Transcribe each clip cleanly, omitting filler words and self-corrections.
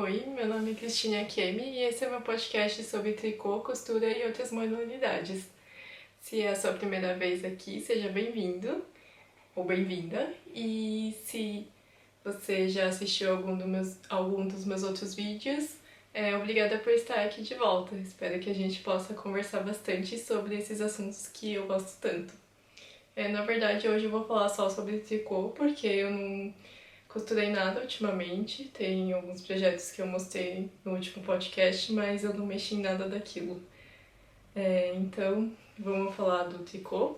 Oi, meu nome é Cristina Kemi e esse é meu podcast sobre tricô, costura e outras manualidades. Se é a sua primeira vez aqui, seja bem-vindo ou bem-vinda. E se você já assistiu algum dos meus outros vídeos, obrigada por estar aqui de volta. Espero que a gente possa conversar bastante sobre esses assuntos que eu gosto tanto. Na verdade, hoje eu vou falar só sobre tricô, porque eu não costurei nada ultimamente. Tem alguns projetos que eu mostrei no último podcast, mas eu não mexi em nada daquilo. Então, vamos falar do tricô.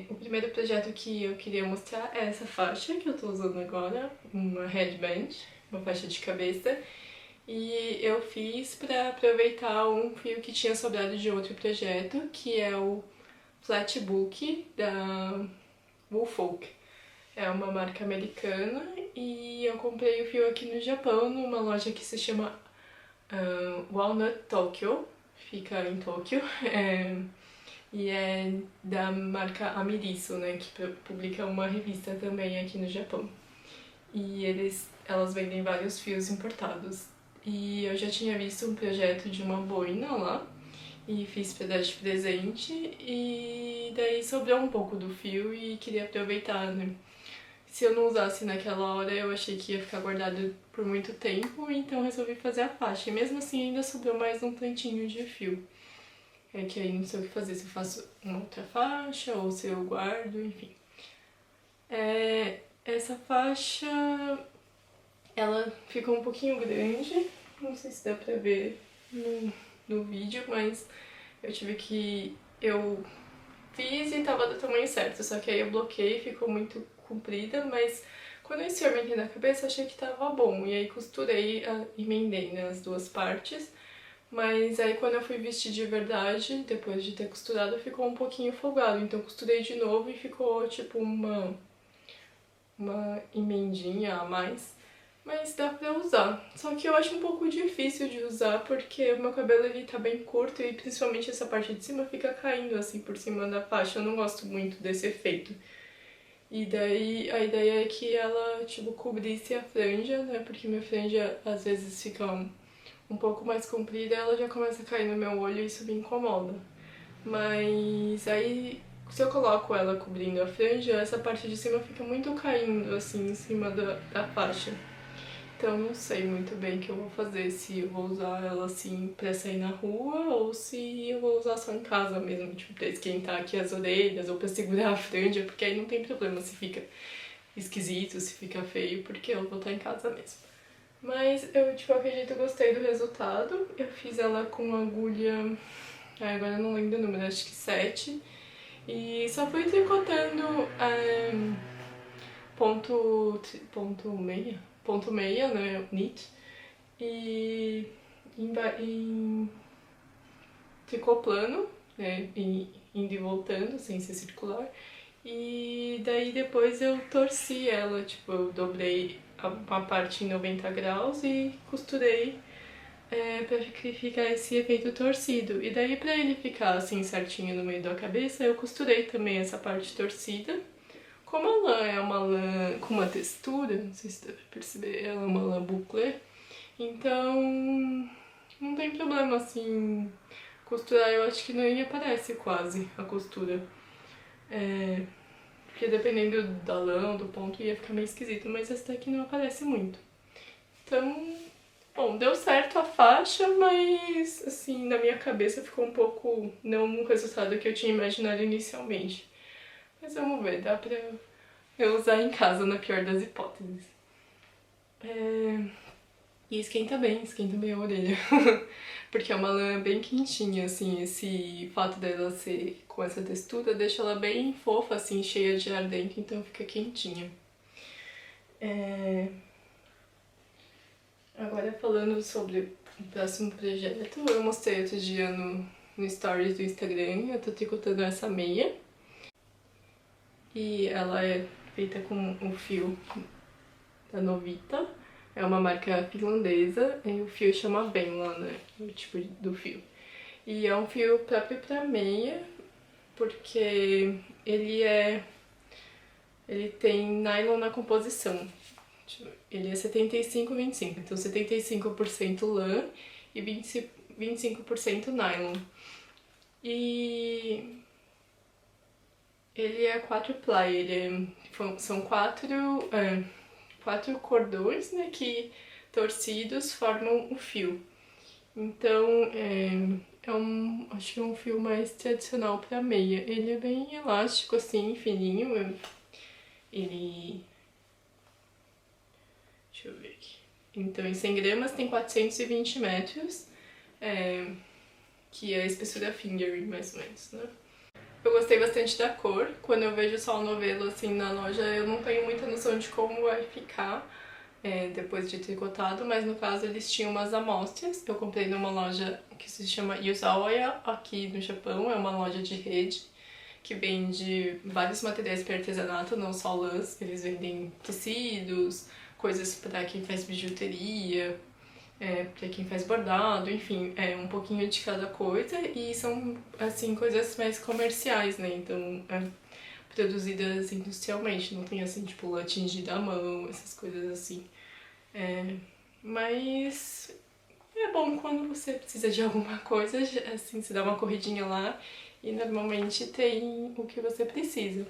O primeiro projeto que eu queria mostrar é essa faixa que eu tô usando agora, uma headband, uma faixa de cabeça. E eu fiz para aproveitar um fio que tinha sobrado de outro projeto, que é o Flatbook da Woolfolk. É uma marca americana e eu comprei o fio aqui no Japão, numa loja que se chama Walnut Tokyo, fica em Tóquio, e é da marca Amiriso, né, que publica uma revista também aqui no Japão. E elas vendem vários fios importados. E eu já tinha visto um projeto de uma boina lá, e fiz pra dar de presente, e daí sobrou um pouco do fio e queria aproveitar, né. Se eu não usasse naquela hora, eu achei que ia ficar guardado por muito tempo, então resolvi fazer a faixa. E mesmo assim ainda sobrou mais um tantinho de fio. É que aí não sei o que fazer, se eu faço uma outra faixa ou se eu guardo, enfim. Essa faixa, ela ficou um pouquinho grande, não sei se dá pra ver no vídeo, mas eu fiz e tava do tamanho certo, só que aí eu bloqueei, ficou muito comprida, mas quando eu experimentei na cabeça achei que tava bom, e aí costurei, emendei, né, as duas partes, mas aí quando eu fui vestir de verdade, depois de ter costurado, ficou um pouquinho folgado, então costurei de novo e ficou tipo uma emendinha a mais, mas dá pra usar. Só que eu acho um pouco difícil de usar porque o meu cabelo ele tá bem curto e principalmente essa parte de cima fica caindo assim por cima da faixa. Eu não gosto muito desse efeito. E daí a ideia é que ela tipo cobrisse a franja, né? Porque minha franja às vezes fica um pouco mais comprida e ela já começa a cair no meu olho e isso me incomoda. Mas aí se eu coloco ela cobrindo a franja, essa parte de cima fica muito caindo assim em cima da faixa. Então não sei muito bem o que eu vou fazer, se eu vou usar ela assim pra sair na rua ou se eu vou usar só em casa mesmo, tipo pra esquentar aqui as orelhas ou pra segurar a franja, porque aí não tem problema se fica esquisito, se fica feio, porque eu vou estar em casa mesmo. Mas eu de qualquer jeito gostei do resultado, eu fiz ela com agulha, agora eu não lembro o número, acho que 7, e só fui tricotando ponto meia, né, knit, e em tricô plano, né, indo e voltando, sem ser circular, e daí depois eu torci ela, tipo, eu dobrei uma parte em 90 graus e costurei pra ficar esse efeito torcido. E daí pra ele ficar assim certinho no meio da cabeça, eu costurei também essa parte torcida. Como a lã é uma lã com uma textura, não sei se dá pra perceber, ela é uma lã bouclé, então não tem problema assim costurar, eu acho que nem aparece quase a costura. Porque dependendo da lã, do ponto, ia ficar meio esquisito, mas essa daqui não aparece muito. Então, bom, deu certo a faixa, mas assim, na minha cabeça ficou um pouco não o resultado que eu tinha imaginado inicialmente. Mas vamos ver, dá pra eu usar em casa na pior das hipóteses. E esquenta bem a orelha. Porque é uma lã bem quentinha, assim, esse fato dela ser com essa textura deixa ela bem fofa, assim, cheia de ar dentro, então fica quentinha. Agora falando sobre o próximo projeto, eu mostrei outro dia no stories do Instagram, eu tô tricotando essa meia. E ela é feita com o fio da Novita, é uma marca finlandesa, e o fio chama Venla, né, o tipo do fio. E é um fio próprio pra meia, porque ele tem nylon na composição. Ele é 75-25, então 75% lã e 25% nylon. E ele é 4-ply, são quatro cordões, né, que torcidos formam o fio. Então, acho que é um fio mais tradicional para meia. Ele é bem elástico, assim, fininho. Deixa eu ver aqui. Então, em 100 gramas tem 420 metros, que é a espessura fingering, mais ou menos, né? Eu gostei bastante da cor. Quando eu vejo só o novelo, assim, na loja, eu não tenho muita noção de como vai ficar depois de tricotado, mas no caso eles tinham umas amostras. Eu comprei numa loja que se chama Yuzaoya, aqui no Japão, é uma loja de rede que vende vários materiais para artesanato, não só lãs. Eles vendem tecidos, coisas para quem faz bijuteria, para quem faz bordado, enfim, um pouquinho de cada coisa, e são, assim, coisas mais comerciais, né, então, produzidas industrialmente, não tem, assim, tipo, lã tingida à mão, essas coisas assim. Mas é bom quando você precisa de alguma coisa, assim, você dá uma corridinha lá e normalmente tem o que você precisa.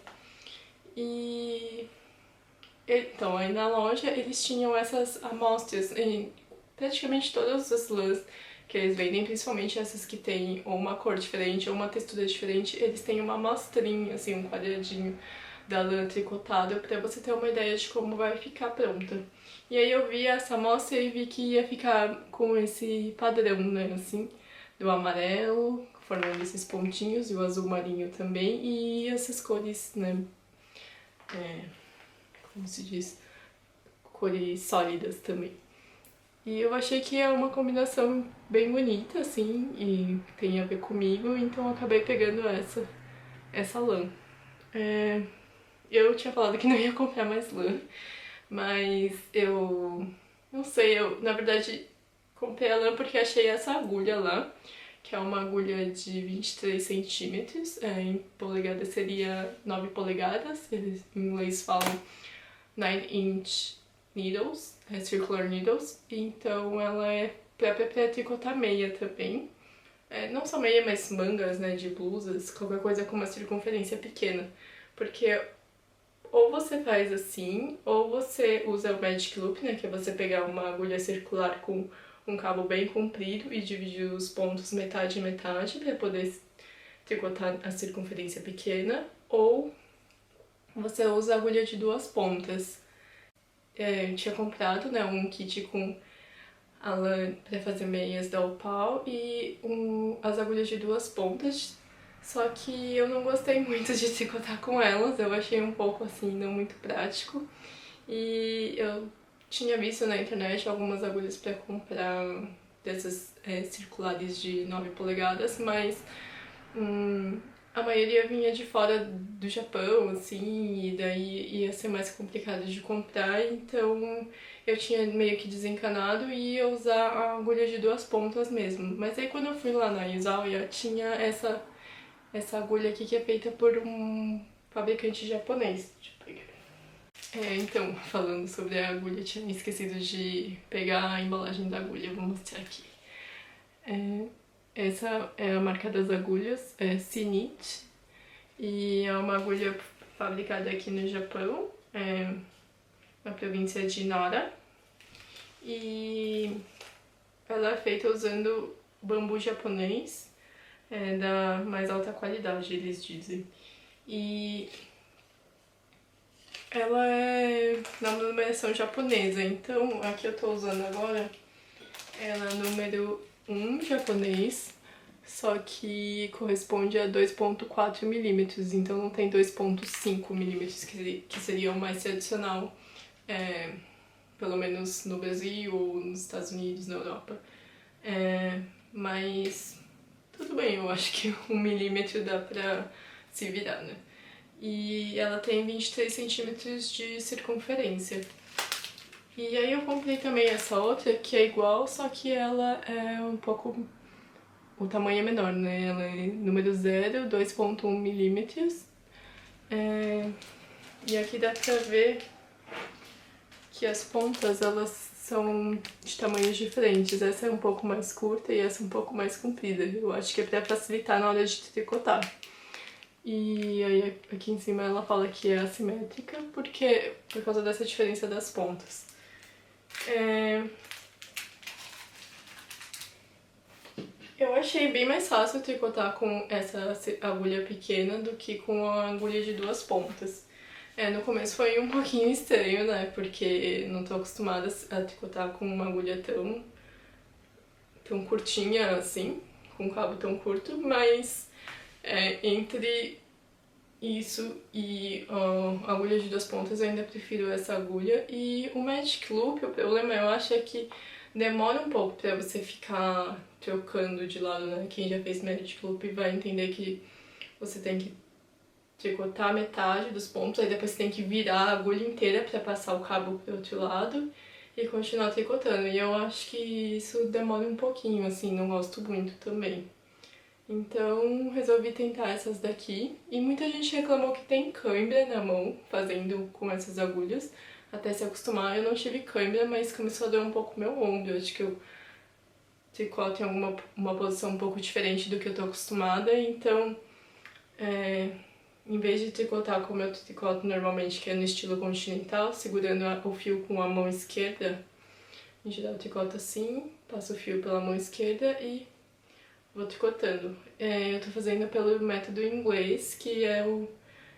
Então, aí na loja eles tinham essas amostras em praticamente todas as lãs que eles vendem, principalmente essas que tem ou uma cor diferente ou uma textura diferente, eles têm uma amostrinha, assim, um quadradinho da lã tricotada pra você ter uma ideia de como vai ficar pronta. E aí eu vi essa amostra e vi que ia ficar com esse padrão, né, assim, do amarelo, formando esses pontinhos, e o azul marinho também, e essas cores, né, como se diz, cores sólidas também. E eu achei que é uma combinação bem bonita, assim, e tem a ver comigo, então eu acabei pegando essa lã. Eu tinha falado que não ia comprar mais lã, mas eu não sei, eu na verdade comprei a lã porque achei essa agulha lá, que é uma agulha de 23 centímetros, em polegada seria 9 polegadas, eles em inglês falam 9-inch needles, circular needles, então ela é própria para tricotar meia também. Não só meia, mas mangas, né, de blusas, qualquer coisa com uma circunferência pequena, porque ou você faz assim, ou você usa o Magic Loop, né, que é você pegar uma agulha circular com um cabo bem comprido e dividir os pontos metade e metade para poder tricotar a circunferência pequena, ou você usa a agulha de 2 pontas. Eu tinha comprado, né, um kit com a lã para fazer meias da Opal e as agulhas de 2 pontas, só que eu não gostei muito de tricotar com elas, eu achei um pouco assim, não muito prático. E eu tinha visto na internet algumas agulhas para comprar dessas circulares de 9 polegadas, mas a maioria vinha de fora do Japão, assim, e daí ia ser mais complicado de comprar, então eu tinha meio que desencanado e ia usar a agulha de 2 pontas mesmo. Mas aí quando eu fui lá na Yuzaoya, tinha essa agulha aqui que é feita por um fabricante japonês. Deixa eu pegar. Então, falando sobre a agulha, eu tinha esquecido de pegar a embalagem da agulha, vou mostrar aqui. Essa é a marca das agulhas, é Sinit, e é uma agulha fabricada aqui no Japão, na província de Nara, e ela é feita usando bambu japonês, da mais alta qualidade, eles dizem. E ela é na numeração japonesa, então a que eu tô usando agora, ela é número 1 japonês, só que corresponde a 2,4 milímetros, então não tem 2,5 milímetros, que seria o mais tradicional, pelo menos no Brasil ou nos Estados Unidos, na Europa. Mas tudo bem, eu acho que 1 milímetro dá pra se virar, né? E ela tem 23 centímetros de circunferência. E aí eu comprei também essa outra, que é igual, só que ela é um pouco... o tamanho é menor, né? Ela é número 0, 2,1 milímetros. E aqui dá pra ver que as pontas, elas são de tamanhos diferentes. Essa é um pouco mais curta e essa é um pouco mais comprida. Eu acho que é pra facilitar na hora de tricotar. E aí aqui em cima ela fala que é assimétrica, por causa dessa diferença das pontas. Eu achei bem mais fácil tricotar com essa agulha pequena do que com a agulha de 2 pontas. No começo foi um pouquinho estranho, né? Porque não tô acostumada a tricotar com uma agulha tão curtinha assim, com um cabo tão curto, mas entre isso e a agulha de 2 pontas eu ainda prefiro essa agulha. E o Magic Loop, o problema eu acho é que demora um pouco pra você ficar trocando de lado, né? Quem já fez Magic Loop vai entender que você tem que tricotar metade dos pontos, aí depois você tem que virar a agulha inteira pra passar o cabo pro outro lado e continuar tricotando. E eu acho que isso demora um pouquinho, assim, não gosto muito também. Então resolvi tentar essas daqui. E muita gente reclamou que tem cãibra na mão, fazendo com essas agulhas. Até se acostumar, eu não tive cãibra, mas começou a doer um pouco meu ombro. Acho que eu tricoto em uma posição um pouco diferente do que eu tô acostumada. Então, em vez de tricotar como eu tricoto normalmente, que é no estilo continental, segurando o fio com a mão esquerda, em geral eu tricoto assim, passo o fio pela mão esquerda e vou tricotando. Eu tô fazendo pelo método inglês, que é o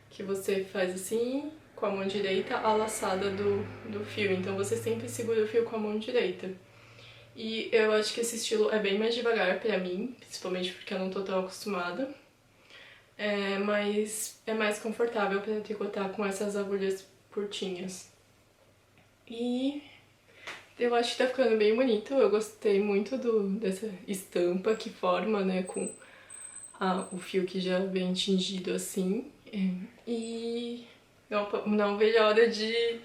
que você faz assim, com a mão direita, a laçada do fio. Então você sempre segura o fio com a mão direita. E eu acho que esse estilo é bem mais devagar pra mim, principalmente porque eu não tô tão acostumada. Mas é mais confortável pra tricotar com essas agulhas curtinhas. E eu acho que tá ficando bem bonito. Eu gostei muito dessa estampa que forma, né, com o fio que já vem tingido assim. E não vejo a hora de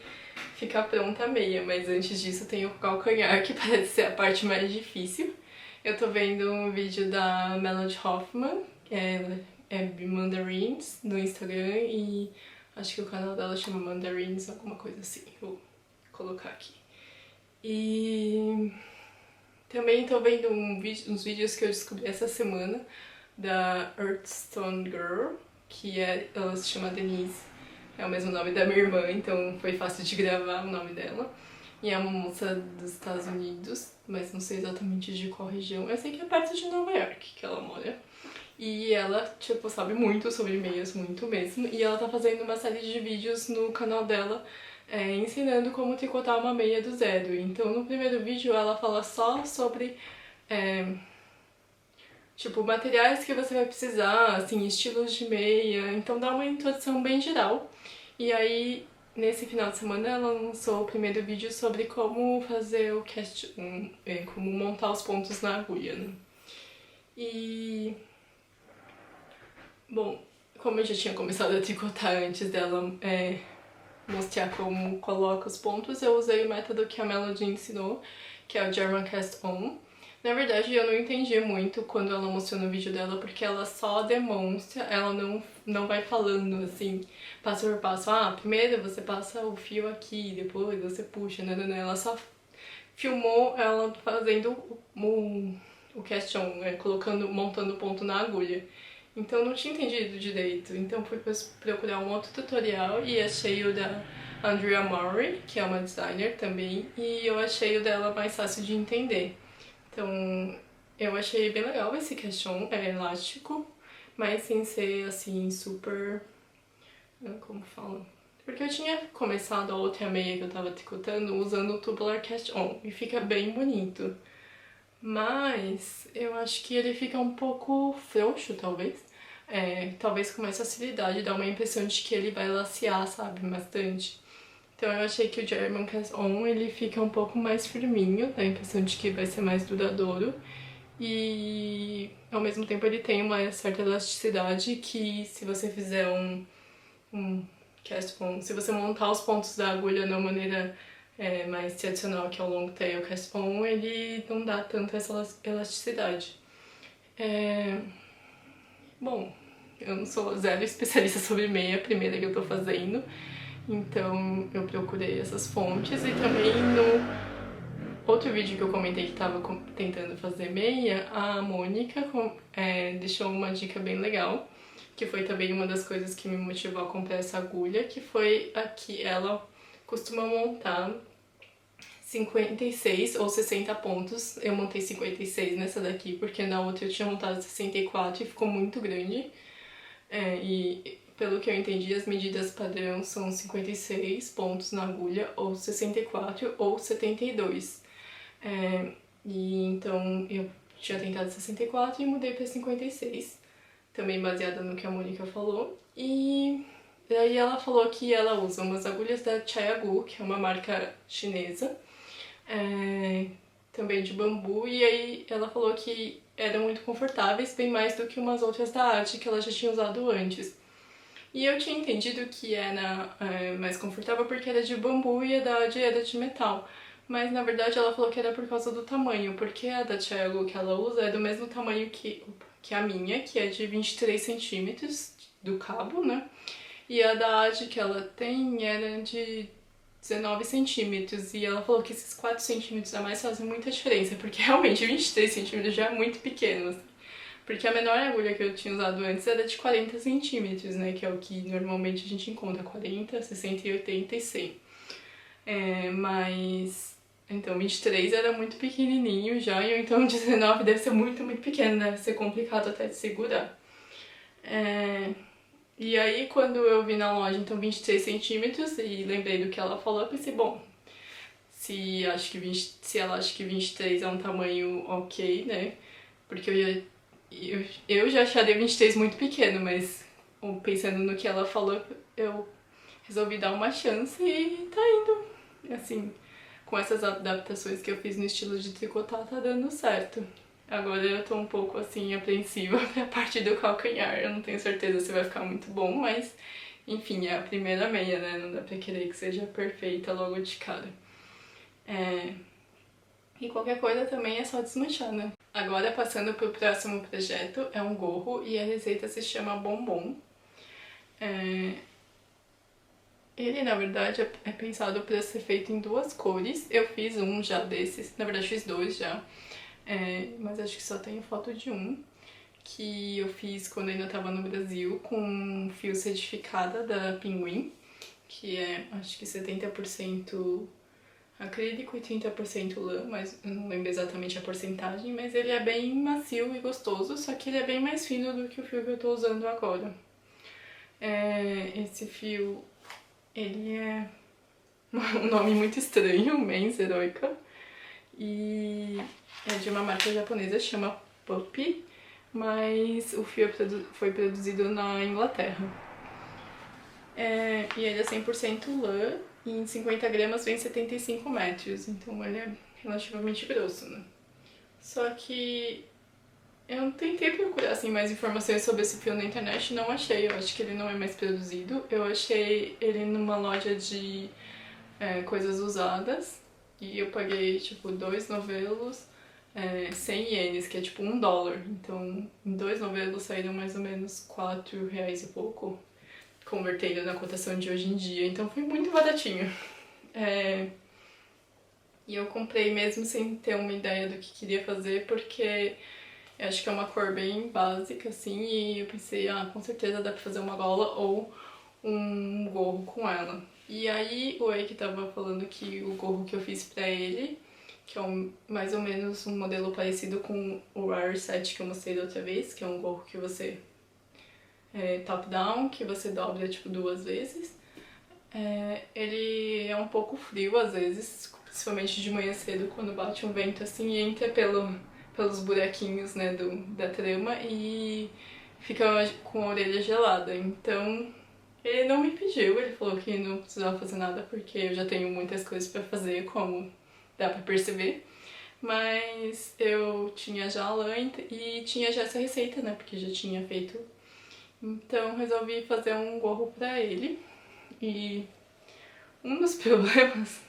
ficar pronta a meia, mas antes disso tem o calcanhar, que parece ser a parte mais difícil. Eu tô vendo um vídeo da Melody Hoffman, que é Mandarins, no Instagram, e acho que o canal dela chama Mandarins, alguma coisa assim. Vou colocar aqui. E também tô vendo uns vídeos que eu descobri essa semana da Earthstone Girl, que ela se chama Denise, é o mesmo nome da minha irmã, então foi fácil de gravar o nome dela. E é uma moça dos Estados Unidos, mas não sei exatamente de qual região. Eu sei que é perto de Nova York que ela mora. E ela, tipo, sabe muito sobre meias, muito mesmo. E ela tá fazendo uma série de vídeos no canal dela ensinando como tricotar uma meia do zero. Então no primeiro vídeo ela fala só sobre tipo, materiais que você vai precisar, assim, estilos de meia, então dá uma introdução bem geral. E aí, nesse final de semana, ela lançou o primeiro vídeo sobre como fazer o cast on, como montar os pontos na agulha, né? E... bom, como eu já tinha começado a tricotar antes dela mostrar como coloca os pontos, eu usei o método que a Melody ensinou, que é o German Cast On. Na verdade, eu não entendi muito quando ela mostrou no vídeo dela, porque ela só demonstra, ela não vai falando assim, passo por passo. Primeiro você passa o fio aqui, depois você puxa, né? Ela só filmou ela fazendo o cast on, montando o ponto na agulha. Então eu não tinha entendido direito. Então fui procurar um outro tutorial e achei o da Andrea Murray, que é uma designer também, e eu achei o dela mais fácil de entender. Então, eu achei bem legal esse cachon, é elástico, mas sem ser assim super... como fala? Porque eu tinha começado a outra meia que eu tava tricotando usando o tubular cast on e fica bem bonito. Mas eu acho que ele fica um pouco frouxo, talvez. Talvez com mais facilidade, dá uma impressão de que ele vai lacear, sabe, bastante. Então eu achei que o German Cast On ele fica um pouco mais firminho, dá a impressão de que vai ser mais duradouro. E ao mesmo tempo ele tem uma certa elasticidade que se você fizer um cast on, se você montar os pontos da agulha de uma maneira mais tradicional, que é o long tail cast on, ele não dá tanto essa elasticidade. Bom, eu não sou zero especialista sobre meia, a primeira que eu tô fazendo. Então eu procurei essas fontes e também no outro vídeo que eu comentei que tava tentando fazer meia, a Mônica deixou uma dica bem legal, que foi também uma das coisas que me motivou a comprar essa agulha, que foi a que ela costuma montar 56 ou 60 pontos. Eu montei 56 nessa daqui, porque na outra eu tinha montado 64 e ficou muito grande. E pelo que eu entendi, as medidas padrão são 56 pontos na agulha, ou 64 ou 72. E então eu tinha tentado 64 e mudei para 56, também baseada no que a Mônica falou. E daí ela falou que ela usa umas agulhas da Chiagu, que é uma marca chinesa, também de bambu, e aí ela falou que eram muito confortáveis, bem mais do que umas outras da Arte que ela já tinha usado antes. E eu tinha entendido que era mais confortável porque era de bambu e a da Arte era de metal. Mas na verdade ela falou que era por causa do tamanho, porque a da Chiago que ela usa é do mesmo tamanho que a minha, que é de 23 centímetros do cabo, né? E a da Ade que ela tem era de 19 centímetros, e ela falou que esses 4 centímetros a mais fazem muita diferença, porque realmente 23 centímetros já é muito pequeno, assim. Porque a menor agulha que eu tinha usado antes era de 40 centímetros, né? Que é o que normalmente a gente encontra, 40, 60, 80 e 100. Mas... Então 23 era muito pequenininho já, e então 19 deve ser muito, muito pequeno, deve ser complicado até de segurar. E aí quando eu vi na loja, então 23 centímetros, e lembrei do que ela falou, eu pensei, bom, se ela acha que 23 é um tamanho ok, né? Porque eu já acharia 23 muito pequeno, mas pensando no que ela falou, eu resolvi dar uma chance e tá indo. Assim, com essas adaptações que eu fiz no estilo de tricotar, tá dando certo. Agora eu tô um pouco assim apreensiva pra parte do calcanhar. Eu não tenho certeza se vai ficar muito bom, mas enfim, é a primeira meia, né? Não dá pra querer que seja perfeita logo de cara. E qualquer coisa também é só desmanchar, né? Agora passando pro próximo projeto, é um gorro e a receita se chama Bombom. Ele, na verdade, é pensado para ser feito em duas cores. Eu fiz um já desses, na verdade fiz dois já, mas acho que só tenho foto de um, que eu fiz quando ainda estava no Brasil, com fio certificada da Pinguim, que é, acho que 70% acrílico e 30% lã, mas eu não lembro exatamente a porcentagem, mas ele é bem macio e gostoso, só que ele é bem mais fino do que o fio que eu tô usando agora. Esse fio, ele é um nome muito estranho, Men's Heroica, e é de uma marca japonesa, chama Puppy, mas o fio foi produzido na Inglaterra. E ele é 100% lã, e em 50 gramas vem 75 metros, então ele é relativamente grosso, né? Só que eu tentei procurar assim, mais informações sobre esse fio na internet e não achei. Eu acho que ele não é mais produzido. Eu achei ele numa loja de coisas usadas e eu paguei tipo 2 novelos, 100 ienes, que é tipo $1. Então, em 2 novelos saíram mais ou menos R$ 4 e pouco, convertendo na cotação de hoje em dia. Então foi muito baratinho. E eu comprei mesmo sem ter uma ideia do que queria fazer, porque eu acho que é uma cor bem básica, assim, e eu pensei, com certeza dá pra fazer uma gola ou um gorro com ela. E aí o Eike tava falando que o gorro que eu fiz pra ele, que é mais ou menos um modelo parecido com o Rare 7 que eu mostrei da outra vez, que é um gorro que você top-down, que você dobra tipo 2 vezes. Ele é um pouco frio às vezes, principalmente de manhã cedo, quando bate um vento assim e entra pelos buraquinhos, né, da trama e fica com a orelha gelada. Então ele não me pediu, ele falou que não precisava fazer nada porque eu já tenho muitas coisas pra fazer, como dá pra perceber. Mas eu tinha já a lã e tinha já essa receita, né, porque já tinha feito. Então resolvi fazer um gorro pra ele. E um dos problemas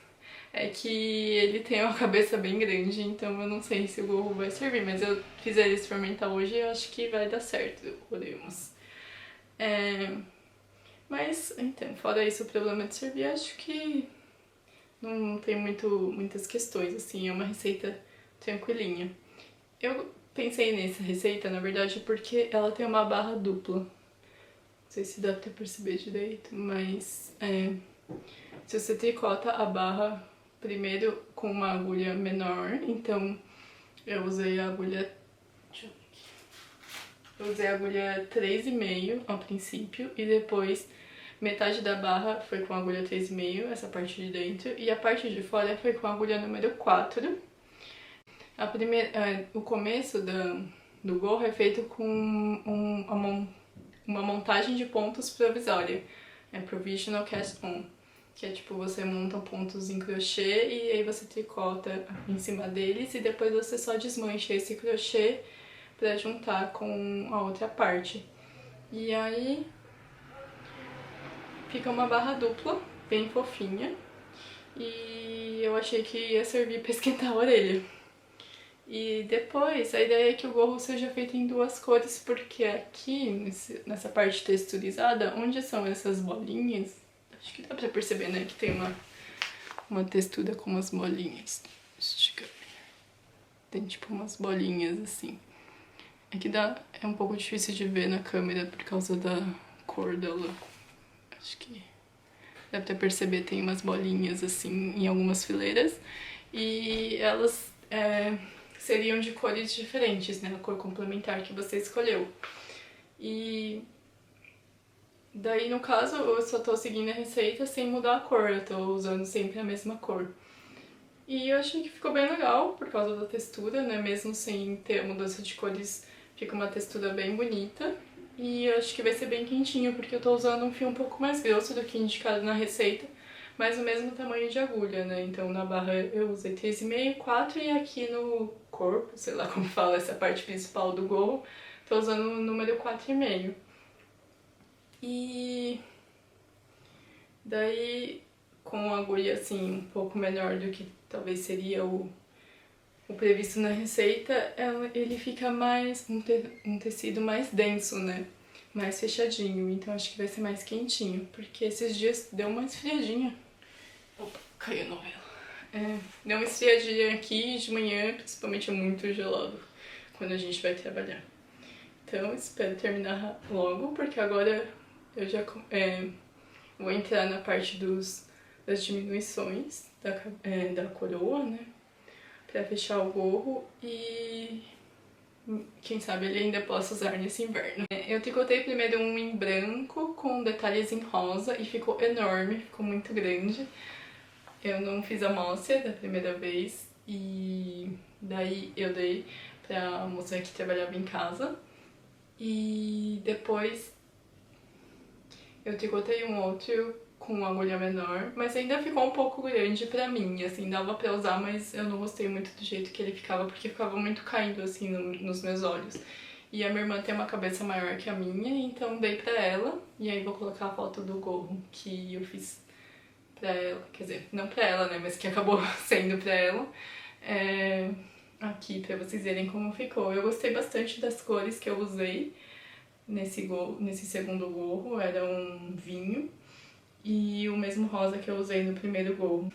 é que ele tem uma cabeça bem grande, então eu não sei se o gorro vai servir, mas eu fiz ele experimentar hoje e eu acho que vai dar certo, oremos. Mas, então, fora isso, o problema de servir, acho que não tem muitas questões, assim, é uma receita tranquilinha. Eu pensei nessa receita, na verdade, porque ela tem uma barra dupla. Não sei se dá pra perceber direito, mas se você tricota a barra primeiro com uma agulha menor, então eu usei a agulha... Deixa eu ver aqui. Eu usei a agulha 3,5 ao princípio e depois metade da barra foi com a agulha 3,5, essa parte de dentro, e a parte de fora foi com a agulha número 4. O começo do gorro é feito com uma montagem de pontos provisória, Provisional Cast On, que é tipo, você monta pontos em crochê e aí você tricota em cima deles e depois você só desmancha esse crochê pra juntar com a outra parte. E aí fica uma barra dupla, bem fofinha, e eu achei que ia servir pra esquentar a orelha. E depois, a ideia é que o gorro seja feito em 2 cores, porque aqui, nessa parte texturizada, onde são essas bolinhas, acho que dá pra perceber, né, que tem uma textura com umas bolinhas. Tem tipo umas bolinhas assim. Aqui é um pouco difícil de ver na câmera por causa da cor dela. Acho que dá pra perceber, tem umas bolinhas assim em algumas fileiras. E elas seriam de cores diferentes, né? A cor complementar que você escolheu. E daí, no caso, eu só tô seguindo a receita sem mudar a cor. Eu tô usando sempre a mesma cor. E eu achei que ficou bem legal por causa da textura, né? Mesmo sem ter a mudança de cores, fica uma textura bem bonita. E eu acho que vai ser bem quentinho, porque eu tô usando um fio um pouco mais grosso do que indicado na receita, mas o mesmo tamanho de agulha, né? Então na barra eu usei 3,5, 4 e aqui no corpo, sei lá como fala, essa parte principal do gorro, tô usando o número 4,5. E daí, com a agulha assim um pouco menor do que talvez seria o previsto na receita, ele fica mais um tecido mais denso, né? Mais fechadinho, então acho que vai ser mais quentinho, porque esses dias deu uma esfriadinha. Opa, caiu a novela. Deu uma esfriadinha aqui de manhã, principalmente é muito gelado quando a gente vai trabalhar. Então espero terminar logo, porque agora eu já vou entrar na parte das diminuições da coroa, né? Pra fechar o gorro e quem sabe ele ainda possa usar nesse inverno. Eu tricotei primeiro um em branco com detalhes em rosa e ficou enorme, ficou muito grande. Eu não fiz a amostra da primeira vez e daí eu dei pra moça que trabalhava em casa. E depois eu tricotei um outro com uma agulha menor, mas ainda ficou um pouco grande pra mim, assim, dava pra usar, mas eu não gostei muito do jeito que ele ficava, porque ficava muito caindo, assim, nos meus olhos. E a minha irmã tem uma cabeça maior que a minha, então dei pra ela, e aí vou colocar a foto do gorro que eu fiz pra ela, quer dizer, não pra ela, né, mas que acabou sendo pra ela, aqui pra vocês verem como ficou. Eu gostei bastante das cores que eu usei nesse segundo gorro, era um vinho, e o mesmo rosa que eu usei no primeiro gorro.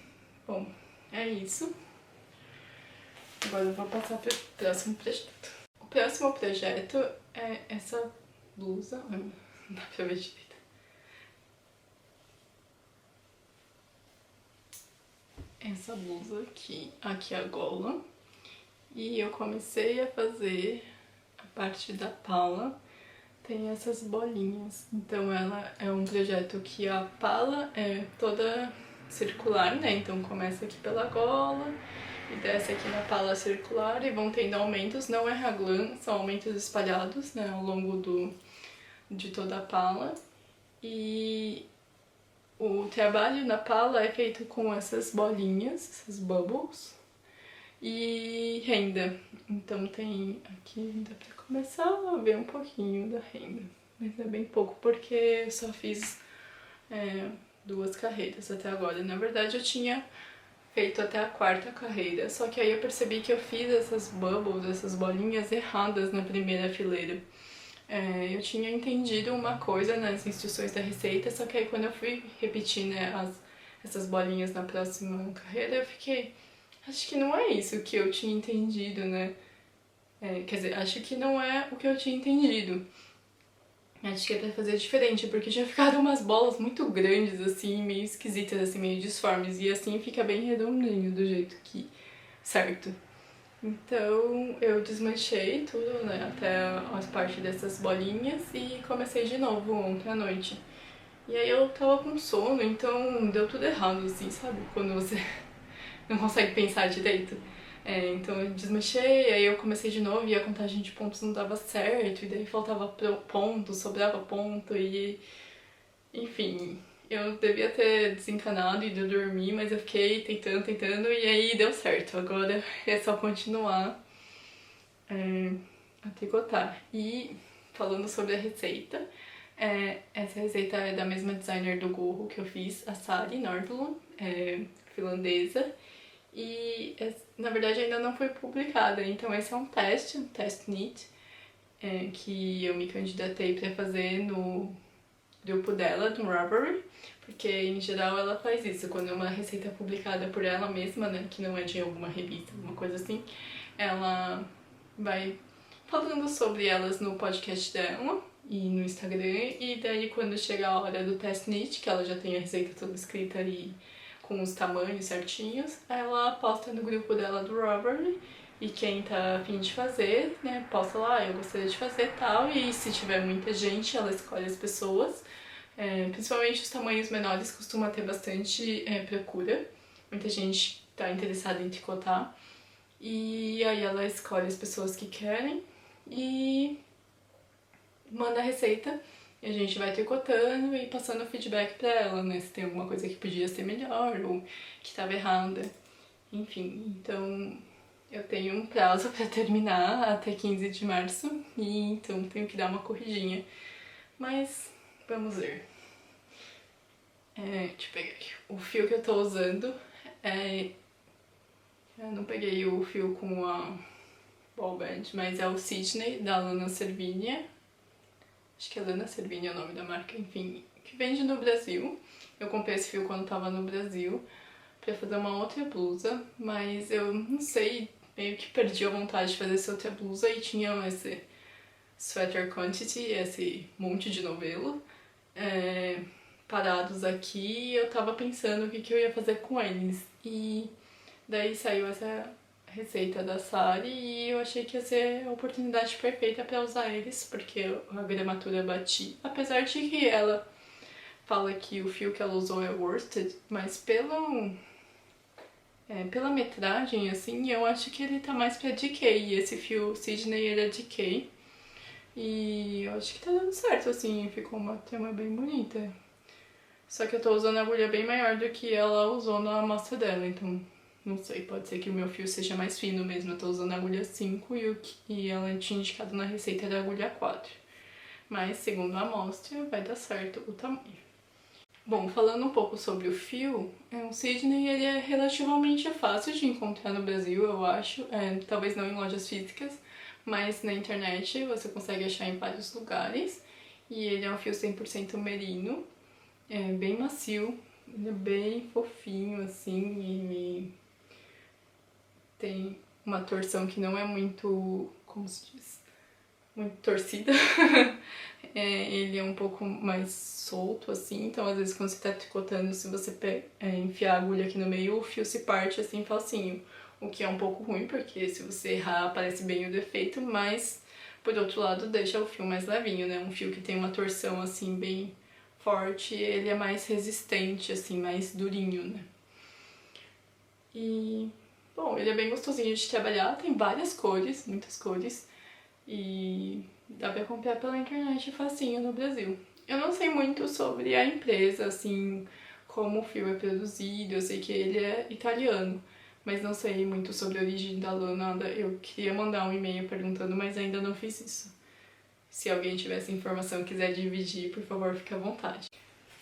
Bom, é isso. Agora eu vou passar para o próximo projeto. O próximo projeto é essa blusa. Não dá pra ver direito. Essa blusa aqui é a gola. E eu comecei a fazer a parte da pala. Tem essas bolinhas. Então ela é um projeto que a pala é toda circular, né? Então começa aqui pela gola e desce aqui na pala circular e vão tendo aumentos. Não é raglan, são aumentos espalhados, né? Ao longo de toda a pala. E o trabalho na pala é feito com essas bolinhas, essas bubbles, e renda. Então tem aqui, dá pra começar a ver um pouquinho da renda, mas é bem pouco porque eu só fiz 2 carreiras até agora. Na verdade eu tinha feito até a 4ª carreira, só que aí eu percebi que eu fiz essas bubbles, essas bolinhas erradas na primeira fileira. Eu tinha entendido uma coisa nas instruções da receita, só que aí quando eu fui repetir, né, essas bolinhas na próxima carreira, eu fiquei... Acho que não é isso que eu tinha entendido, né? Quer dizer, acho que não é o que eu tinha entendido. Acho que é pra fazer diferente, porque tinha ficado umas bolas muito grandes, assim, meio esquisitas, assim, meio disformes. E assim fica bem redondinho, do jeito que... certo. Então eu desmanchei tudo, né, até as partes dessas bolinhas e comecei de novo ontem à noite. E aí eu tava com sono, então deu tudo errado, assim, sabe? Quando você não consegue pensar direito. Então eu desmanchei, aí eu comecei de novo e a contagem de pontos não dava certo, e daí faltava ponto, sobrava ponto, e enfim, eu devia ter desencanado e ido dormir, mas eu fiquei tentando, e aí deu certo. Agora é só continuar a tricotar. E falando sobre a receita, essa receita é da mesma designer do gorro que eu fiz, a Sari Nordlund, finlandesa. E na verdade ainda não foi publicada, então esse é um teste knit, que eu me candidatei para fazer no grupo dela, do Ravelry, porque em geral ela faz isso, quando é uma receita publicada por ela mesma, né, que não é de alguma revista, alguma coisa assim, ela vai falando sobre elas no podcast dela e no Instagram, e daí quando chega a hora do test knit, que ela já tem a receita toda escrita ali com os tamanhos certinhos, ela posta no grupo dela do Ravelry, e quem tá a fim de fazer, né, posta lá, eu gostaria de fazer tal, e se tiver muita gente, ela escolhe as pessoas. Principalmente os tamanhos menores costuma ter bastante procura, muita gente tá interessada em tricotar, e aí ela escolhe as pessoas que querem e manda a receita, e a gente vai tricotando e passando feedback pra ela, né, se tem alguma coisa que podia ser melhor ou que tava errada, enfim. Então eu tenho um prazo pra terminar até 15 de março, e então tenho que dar uma corridinha, mas vamos ver. Deixa eu pegar aqui. O fio que eu tô usando eu não peguei o fio com a ball band, mas é o Sydney da Lana Cervinia. Acho que é Lana Cervinia o nome da marca, enfim, que vende no Brasil. Eu comprei esse fio quando tava no Brasil pra fazer uma outra blusa, mas eu não sei, meio que perdi a vontade de fazer essa outra blusa, e tinha esse sweater quantity, esse monte de novelo, parados aqui, e eu tava pensando o que eu ia fazer com eles. E daí saiu essa receita da Sari e eu achei que ia ser a oportunidade perfeita pra usar eles, porque a gramatura bati. Apesar de que ela fala que o fio que ela usou é worsted, mas pela metragem, assim, eu acho que ele tá mais pra DK, e esse fio Sydney ele é DK. E eu acho que tá dando certo, assim, ficou uma trama bem bonita. Só que eu tô usando a agulha bem maior do que ela usou na amostra dela, então não sei, pode ser que o meu fio seja mais fino mesmo. Eu tô usando a agulha 5 e ela tinha indicado na receita da agulha 4. Mas segundo a amostra vai dar certo o tamanho. Bom, falando um pouco sobre o fio, o Sydney ele é relativamente fácil de encontrar no Brasil, eu acho. Talvez não em lojas físicas, mas na internet você consegue achar em vários lugares. E ele é um fio 100% merino, bem macio, ele é bem fofinho assim, e tem uma torção que não é muito, como se diz, muito torcida. Ele é um pouco mais solto assim, então às vezes quando você tá tricotando, se você enfiar a agulha aqui no meio, o fio se parte assim facinho, o que é um pouco ruim, porque se você errar aparece bem o defeito, mas por outro lado deixa o fio mais levinho, né? Um fio que tem uma torção assim bem forte, ele é mais resistente, assim, mais durinho, né? E, bom, ele é bem gostosinho de trabalhar, tem várias cores, muitas cores, e dá pra comprar pela internet facinho no Brasil. Eu não sei muito sobre a empresa, assim, como o fio é produzido, eu sei que ele é italiano, mas não sei muito sobre a origem da lã, nada. Eu queria mandar um e-mail perguntando, mas ainda não fiz isso. Se alguém tiver essa informação e quiser dividir, por favor, fique à vontade.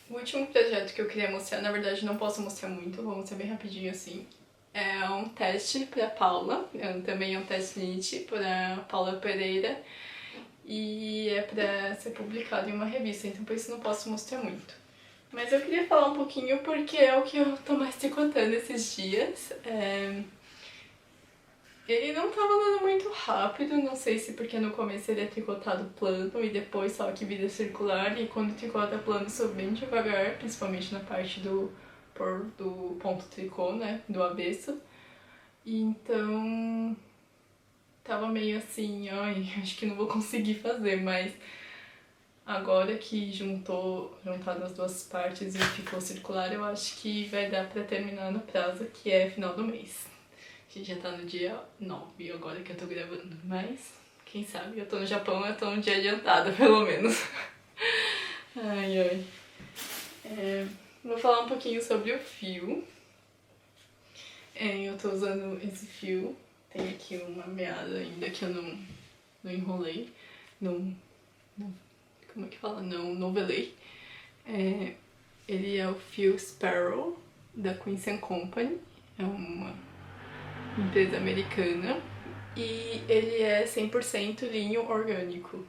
O último projeto que eu queria mostrar, na verdade não posso mostrar muito, vou mostrar bem rapidinho assim. É um teste para Paula, também é um teste knit para Paula Pereira. e é pra ser publicado em uma revista, então por isso não posso mostrar muito. Mas eu queria falar um pouquinho porque é o que eu tô mais tricotando esses dias. Ele não tava andando muito rápido, não sei se porque no começo ele é tricotado plano e depois só que vira circular, e quando tricota plano sobe bem devagar, principalmente na parte do ponto tricô, né, do avesso. Então tava meio assim, ai, acho que não vou conseguir fazer, mas agora que juntado as duas partes e ficou circular, eu acho que vai dar pra terminar no prazo, que é final do mês. A gente já tá no dia 9 agora que eu tô gravando, mas quem sabe, eu tô no Japão, eu tô um dia adiantada, pelo menos. Ai, ai. Vou falar um pouquinho sobre o fio. Eu tô usando esse fio, tem aqui uma meada ainda que eu não enrolei, como é que fala? Não novelei. Ele é o fio Sparrow, da Quince Company, é uma empresa americana, e ele é 100% linho orgânico.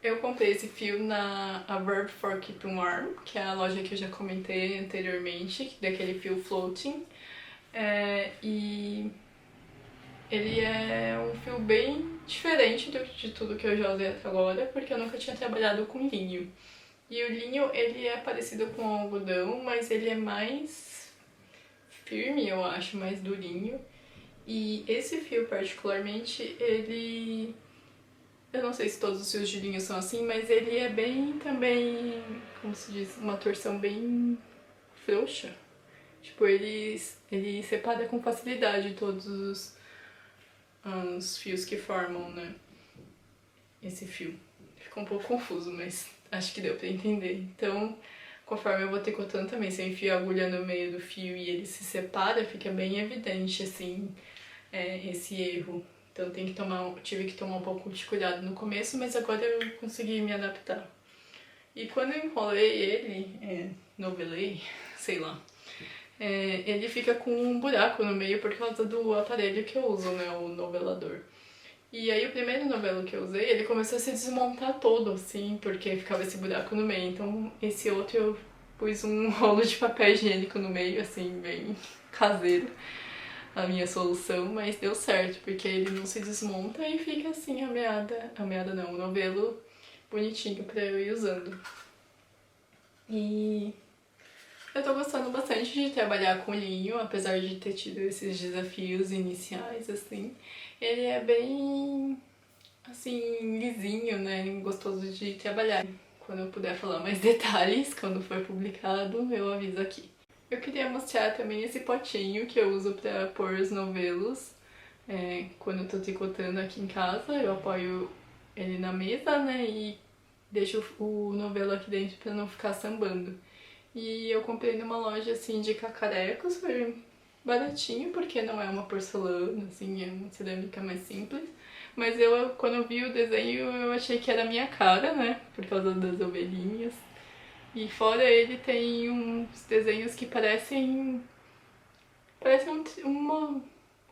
Eu comprei esse fio na Verb for Keeping Warm, que é a loja que eu já comentei anteriormente, daquele fio floating, e ele é um fio bem diferente de tudo que eu já usei até agora, porque eu nunca tinha trabalhado com linho. E o linho, ele é parecido com o algodão, mas ele é mais firme, eu acho, mais durinho. E esse fio particularmente, ele... eu não sei se todos os fios de linho são assim, mas ele é bem também, como se diz, uma torção bem frouxa. Tipo, ele separa com facilidade todos os fios que formam, né, esse fio. Ficou um pouco confuso, mas acho que deu pra entender. Então, conforme eu vou tricotando também, se eu enfio a agulha no meio do fio e ele se separa, fica bem evidente, assim, esse erro. Então tive que tomar um pouco de cuidado no começo, mas agora eu consegui me adaptar. E quando eu enrolei ele, novelei, sei lá, ele fica com um buraco no meio por causa do aparelho que eu uso, né, o novelador. E aí o primeiro novelo que eu usei, ele começou a se desmontar todo, assim, porque ficava esse buraco no meio. Então esse outro eu pus um rolo de papel higiênico no meio, assim, bem caseiro, a minha solução, mas deu certo, porque ele não se desmonta e fica assim a meada não, o novelo bonitinho pra eu ir usando. E eu tô gostando bastante de trabalhar com linho, apesar de ter tido esses desafios iniciais, assim. Ele é bem, assim, lisinho, né, gostoso de trabalhar. Quando eu puder falar mais detalhes, quando for publicado, eu aviso aqui. Eu queria mostrar também esse potinho que eu uso pra pôr os novelos. Quando eu tô tricotando aqui em casa, eu apoio ele na mesa, né, e deixo o novelo aqui dentro pra não ficar sambando. E eu comprei numa loja, assim, de cacarecos, foi baratinho, porque não é uma porcelana, assim, é uma cerâmica mais simples. Mas quando eu vi o desenho, eu achei que era a minha cara, né, por causa das ovelhinhas. E fora ele tem uns desenhos que parecem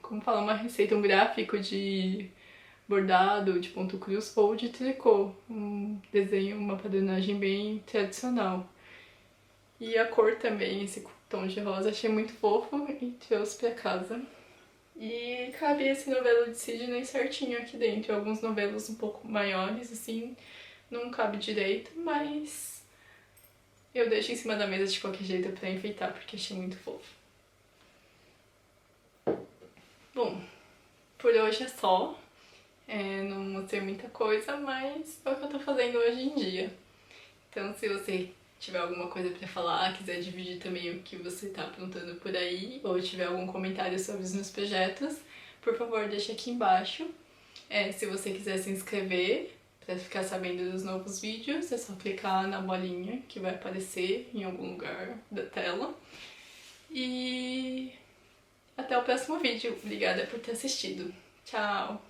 como fala, uma receita, um gráfico de bordado, de ponto cruz ou de tricô. Um desenho, uma padronagem bem tradicional. E a cor também, esse tom de rosa, achei muito fofo e trouxe pra casa. E cabe esse novelo de Sidney certinho aqui dentro. Alguns novelos um pouco maiores, assim, não cabe direito, mas eu deixo em cima da mesa de qualquer jeito pra enfeitar, porque achei muito fofo. Bom, por hoje é só. Não mostrei muita coisa, mas é o que eu tô fazendo hoje em dia. Então, se você tiver alguma coisa pra falar, quiser dividir também o que você tá aprontando por aí, ou tiver algum comentário sobre os meus projetos, por favor, deixa aqui embaixo. Se você quiser se inscrever pra ficar sabendo dos novos vídeos, é só clicar na bolinha que vai aparecer em algum lugar da tela. E até o próximo vídeo. Obrigada por ter assistido. Tchau!